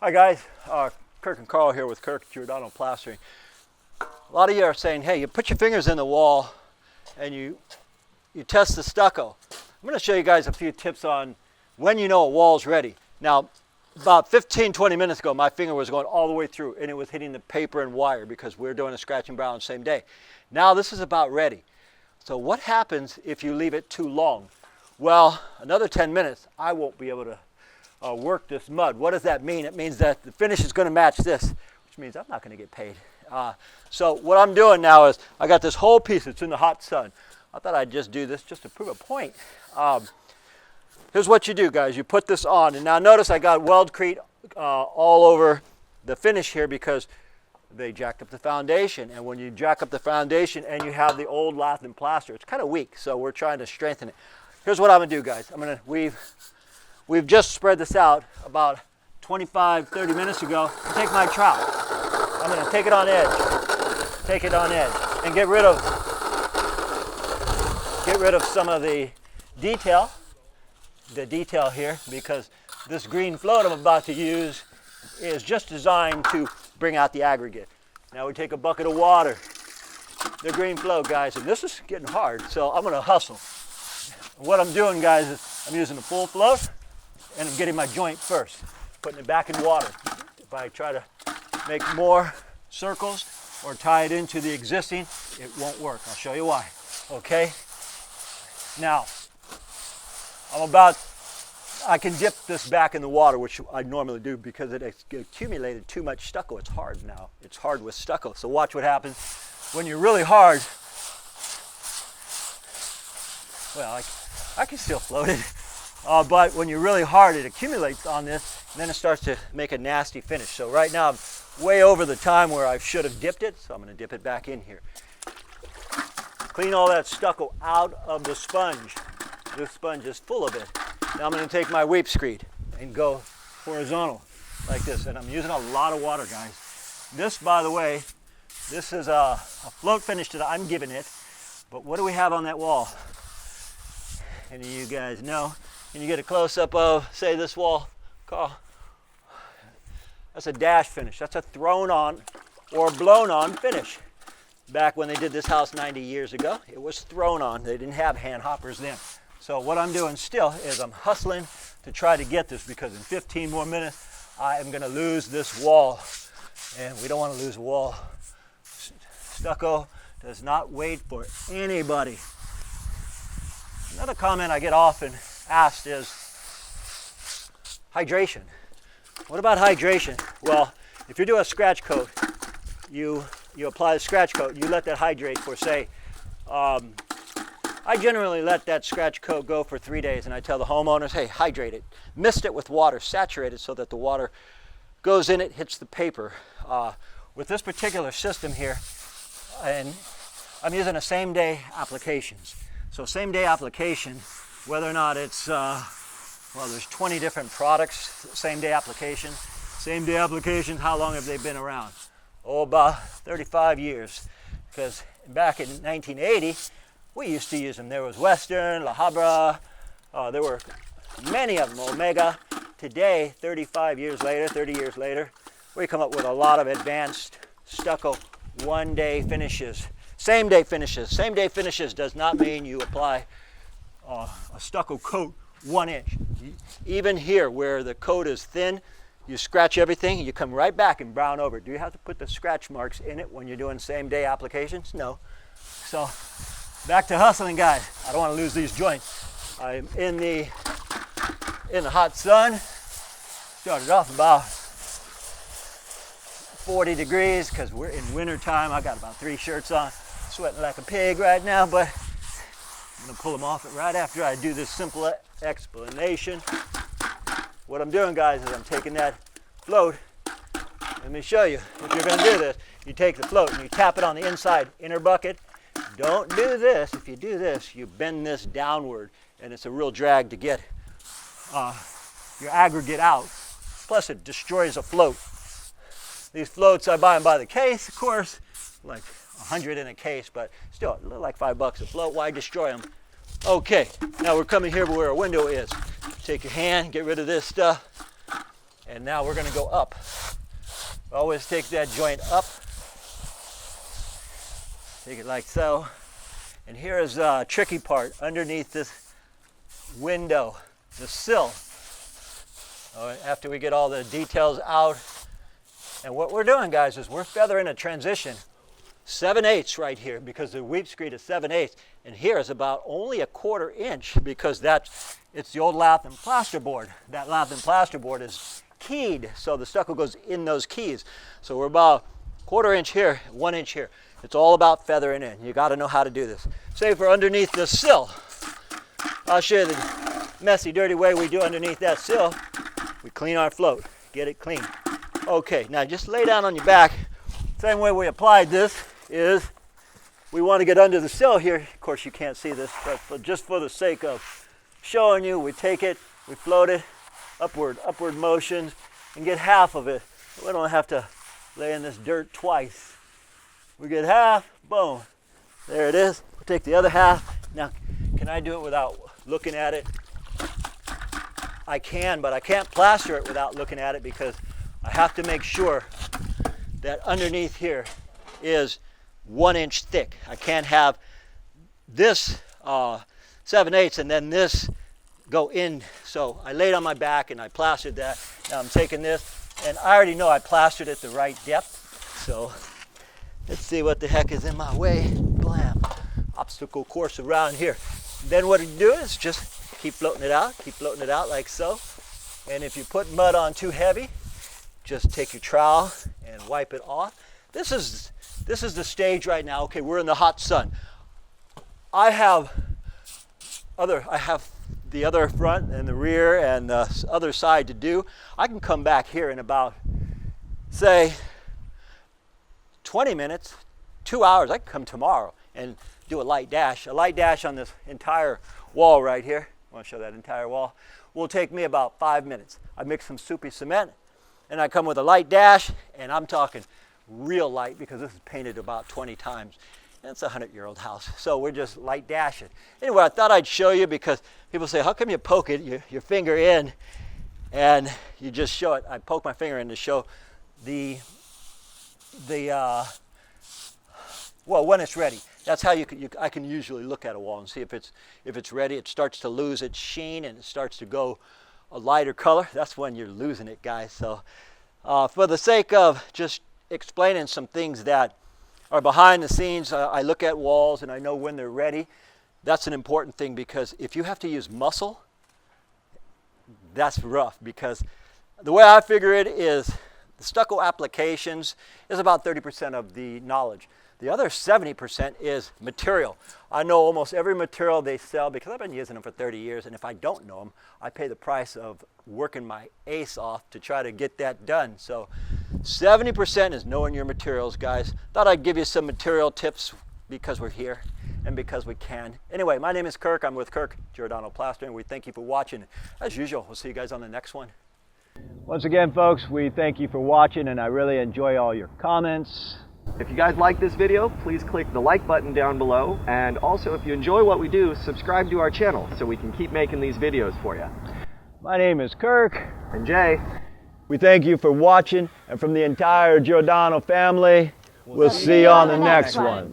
Hi guys, Kirk and Carl here with Kirk, Giordano Plastering. A lot of you are saying, hey, you put your fingers in the wall and you test the stucco. I'm going to show you guys a few tips on when you know a wall's ready. Now, about 15-20 minutes ago, my finger was going all the way through and it was hitting the paper and wire because we're doing a scratch and brown the same day. Now this is about ready. So what happens if you leave it too long? Well, another 10 minutes, I won't be able to work this mud. What does that mean? It means that the finish is going to match this, which means I'm not going to get paid. So what I'm doing now is I got this whole piece. It's in the hot sun. I thought I'd just do this just to prove a point. Here's what you do, guys. You put this on, and now notice I got weldcrete all over the finish here because they jacked up the foundation. And when you jack up the foundation and you have the old lath and plaster, it's kind of weak. So we're trying to strengthen it. Here's what I'm going to do, guys. We've just spread this out about 25-30 minutes ago. Take my trowel. I'm going to take it on edge. Take it on edge and get rid of some of the detail here, because this green float I'm about to use is just designed to bring out the aggregate. Now we take a bucket of water, the green float, guys, and this is getting hard, so I'm going to hustle. What I'm doing, guys, is I'm using the full float and I'm getting my joint first, putting it back in water. If I try to make more circles or tie it into the existing, it won't work. I'll show you why. Okay? Now, I can dip this back in the water, which I normally do because it accumulated too much stucco. It's hard now. It's hard with stucco. So watch what happens when you're really hard. Well, I can still float it. But when you're really hard, it accumulates on this, and then it starts to make a nasty finish. So right now, I'm way over the time where I should have dipped it, so I'm going to dip it back in here. Clean all that stucco out of the sponge. This sponge is full of it. Now I'm going to take my weep screed and go horizontal like this, and I'm using a lot of water, guys. This, by the way, this is a float finish that I'm giving it, but what do we have on that wall? Any of you guys know? Can you get a close-up of, say, this wall, Carl? That's a dash finish. That's a thrown-on or blown-on finish. Back when they did this house 90 years ago, it was thrown on. They didn't have hand hoppers then. So what I'm doing still is I'm hustling to try to get this, because in 15 more minutes, I am going to lose this wall. And we don't want to lose a wall. Stucco does not wait for anybody. Another comment I get often asked is hydration. What about hydration? Well, if you do a scratch coat, you apply the scratch coat, you let that hydrate for, say, I generally let that scratch coat go for 3 days, and I tell the homeowners, hey, hydrate it. Mist it with water, saturate it so that the water goes in it, hits the paper. With this particular system here, and I'm using a same-day applications. So same-day application, whether or not it's, well, there's 20 different products, same-day application. Same-day applications, how long have they been around? Oh, about 35 years. Because back in 1980, we used to use them. There was Western, La Habra, there were many of them, Omega. Today, 35 years later, 30 years later, we come up with a lot of advanced stucco one-day finishes. Same-day finishes. Same-day finishes does not mean you apply a stucco coat 1 inch. Even here where the coat is thin, you scratch everything, you come right back and brown over it. Do you have to put the scratch marks in it when you're doing same-day applications? No. So back to hustling, guys. I don't want to lose these joints. I'm in the hot sun. Started off about 40 degrees because we're in winter time. I got about 3 shirts on. Sweating like a pig right now, but I'm going to pull them off right after I do this simple explanation. What I'm doing, guys, is I'm taking that float. Let me show you. If you're going to do this, you take the float and you tap it on the inside inner bucket. Don't do this. If you do this, you bend this downward, and it's a real drag to get your aggregate out. Plus, it destroys a float. These floats, I buy them by the case, of course, like 100 in a case, but still, like $5 a float. Why destroy them? Okay, now we're coming here where a window is. Take your hand, get rid of this stuff, And now we're going to go up. Always take that joint up. Take it like so. And here is the tricky part underneath this window, the sill. After we get all the details out. And what we're doing, guys, is we're feathering a transition 7/8 right here, because the weep screed is 7/8, and here is about only a 1/4 inch, because it's the old lath and plasterboard. That lath and plasterboard is keyed, so the stucco goes in those keys. So we're about 1/4 inch here, 1 inch here. It's all about feathering in. You got to know how to do this. Say for underneath the sill, I'll show you the messy, dirty way we do underneath that sill. We clean our float, get it clean. Okay, now just lay down on your back. Same way we applied this is we want to get under the sill here. Of course, you can't see this, but just for the sake of showing you, we take it, we float it, upward motions, and get half of it. We don't have to lay in this dirt twice. We get half, boom, there it is. We'll take the other half. Now, can I do it without looking at it? I can, but I can't plaster it without looking at it, because I have to make sure that underneath here is 1 inch thick. I can't have this 7/8 and then this go in. So I laid on my back and I plastered that. Now I'm taking this, and I already know I plastered it the right depth. So let's see what the heck is in my way. Blam. Obstacle course around here. Then what you do is just keep floating it out like so. And if you put mud on too heavy, just take your trowel and wipe it off. This is the stage right now. Okay, we're in the hot sun. I have the other front and the rear and the other side to do. I can come back here in about, say, 20 minutes, 2 hours. I can come tomorrow and do a light dash. A light dash on this entire wall right here. I want to show that entire wall. Will take me about 5 minutes. I mix some soupy cement, and I come with a light dash, and I'm talking real light, because this is painted about 20 times. And it's a 100-year-old house, so we're just light dashing. Anyway, I thought I'd show you, because people say, how come you poke it, your finger in, and you just show it. I poke my finger in to show well, when it's ready. That's how I can usually look at a wall and see if it's ready. It starts to lose its sheen and it starts to go a lighter color. That's when you're losing it, guys. So for the sake of just explaining some things that are behind the scenes, I look at walls and I know when they're ready. That's an important thing, because if you have to use muscle, that's rough, because the way I figure it is the stucco applications is about 30% of the knowledge. The other 70% is material. I know almost every material they sell, because I've been using them for 30 years, and if I don't know them, I pay the price of working my ace off to try to get that done. So 70% is knowing your materials, guys. Thought I'd give you some material tips because we're here and because we can. Anyway, my name is Kirk. I'm with Kirk, Giordano Plastering. We thank you for watching. As usual, we'll see you guys on the next one. Once again, folks, we thank you for watching, and I really enjoy all your comments. If you guys like this video, please click the like button down below, and also if you enjoy what we do, subscribe to our channel so we can keep making these videos for you. My name is Kirk. And Jay. We thank you for watching, and from the entire Giordano family, we'll see you on the next one.